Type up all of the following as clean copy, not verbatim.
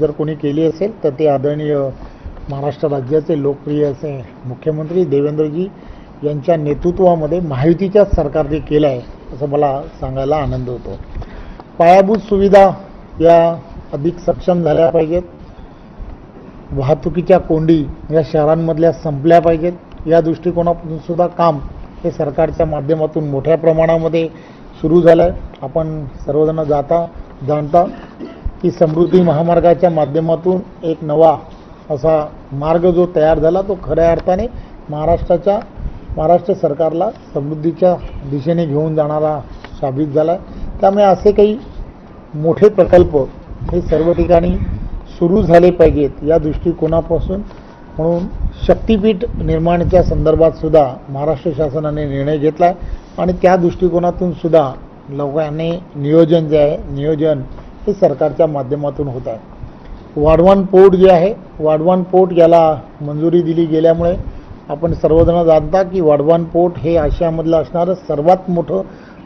जर कोणी केली असेल तर ते आदरणीय महाराष्ट्र राज्याचे लोकप्रिय असे मुख्यमंत्री देवेंद्रजी यांच्या नेतृत्वामध्ये महायुतीच्या सरकारने केलं आहे असं मला सांगायला आनंद होतो। पायाभूत सुविधा या अधिक सक्षम झाल्या पाहिजेत, वाहतुकीच्या कोंडी या शहरांमधल्या संपल्या पाहिजेत। या दृष्टिकोनातून सुद्धा काम हे सरकारच्या माध्यमातून मोठ्या प्रमाणामध्ये सुरू झालं आहे। आपण सर्वजण जाणता की समृद्धी महामार्गाच्या माध्यमातून एक नवा असा मार्ग जो तयार झाला तो खऱ्या अर्थाने महाराष्ट्र सरकारला समृद्धीच्या दिशेने घेऊन जाणारा साबित झाला। त्यामुळे असे काही मोठे प्रकल्प हे सर्व ठिकाणी सुरू झाले पाहिजेत या दृष्टिकोनापासून म्हणून शक्तीपीठ निर्माणाच्या संदर्भात सुद्धा महाराष्ट्र शासनाने निर्णय घेतला आहे आणि त्या दृष्टिकोनातून सुद्धा लोकांनी नियोजन हे सरकारच्या माध्यमातून होत आहे। वाढवण पोर्ट जे आहे, वाढवण पोर्ट याला मंजुरी दिली गेल्यामुळे आपण सर्वजण जाणता की वाढवण पोर्ट हे आशियामधलं असणारं सर्वात मोठं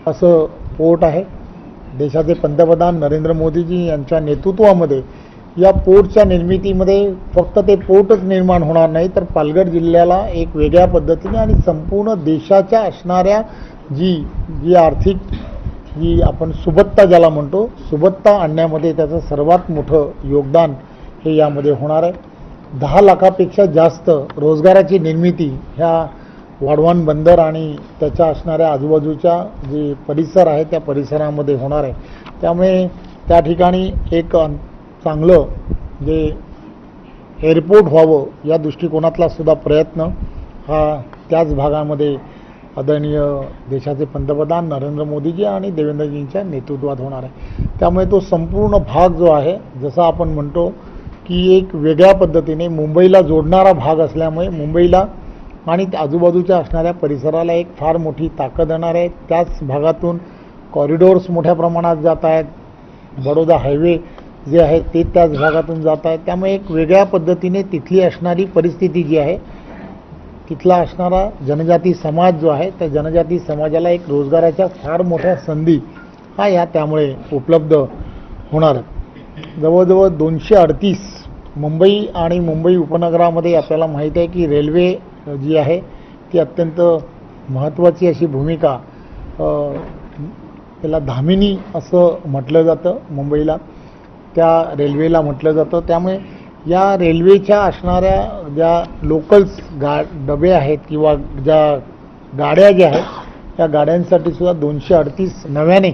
असं पोर्ट आहे। देशाचे पंतप्रधान नरेंद्र मोदीजी यांच्या नेतृत्वामध्ये या पोर्टच्या निर्मितीमध्ये फक्त ते पोर्टच निर्माण होणार नाही तर पालघर जिल्ह्याला एक वेगळ्या पद्धतीने आणि संपूर्ण देशाच्या असणाऱ्या जी आर्थिक जी आपण सुबत्ता ज्याला म्हणतो सुबत्ता आणण्यामध्ये त्याचं सर्वात मोठं योगदान हे यामध्ये होणार आहे। 10 लाखापेक्षा जास्त रोजगाराची निर्मिती ह्या वाढवण बंदर आणि त्याच्या असणाऱ्या आजूबाजूच्या जे परिसर आहे त्या परिसरामध्ये होणार आहे। त्यामुळे त्या ठिकाणी एक चांगलं जे एअरपोर्ट व्हावं या दृष्टिकोनातला सुद्धा प्रयत्न हा त्याच भागामध्ये आदरणीय देशाचे पंतप्रधान नरेंद्र मोदीजी आणि देवेंद्रजींच्या नेतृत्वात होणार आहे। त्यामुळे तो संपूर्ण भाग जो आहे जसा आपण म्हणतो की एक वेगळ्या पद्धतीने मुंबईला जोडणारा भाग असल्यामुळे मुंबईला आणि आजूबाजूच्या असणाऱ्या परिसराला एक फार मोठी ताकद येणार आहे। त्याच भागातून कॉरिडॉर्स मोठ्या प्रमाणात जात आहेत, बडोदा हायवे जे आहे ते त्याच भागातून जात आहे। त्यामुळे एक वेगळ्या पद्धतीने तिथली असणारी परिस्थिती जी आहे तिथला असणारा जनजाती समाज जो आहे त्या जनजाती समाजाला एक रोजगाराच्या फार मोठ्या संधी हा त्यामुळे उपलब्ध होणार। जवळजवळ 238 मुंबई आणि मुंबई उपनगरामध्ये आपल्याला माहीत आहे की रेल्वे जी आहे ती अत्यंत महत्त्वाची अशी भूमिका त्याला धामिनी असं म्हटलं जातं, मुंबईला त्या रेल्वेला म्हटलं जातं। त्यामुळे या रेल्वेच्या असणाऱ्या ज्या लोकल्स डबे आहेत किंवा ज्या गाड्या ज्या आहेत त्या गाड्यांसाठी सुद्धा 238 नव्याने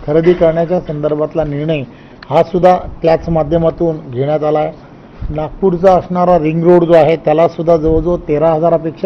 खरेदी करण्याच्या संदर्भातला निर्णय हा सुद्धा त्याच माध्यमातून घेण्यात आला आहे। नागपूरचा असणारा रिंग रोड जो आहे त्याला सुद्धा जवळजवळ 13,000पेक्षा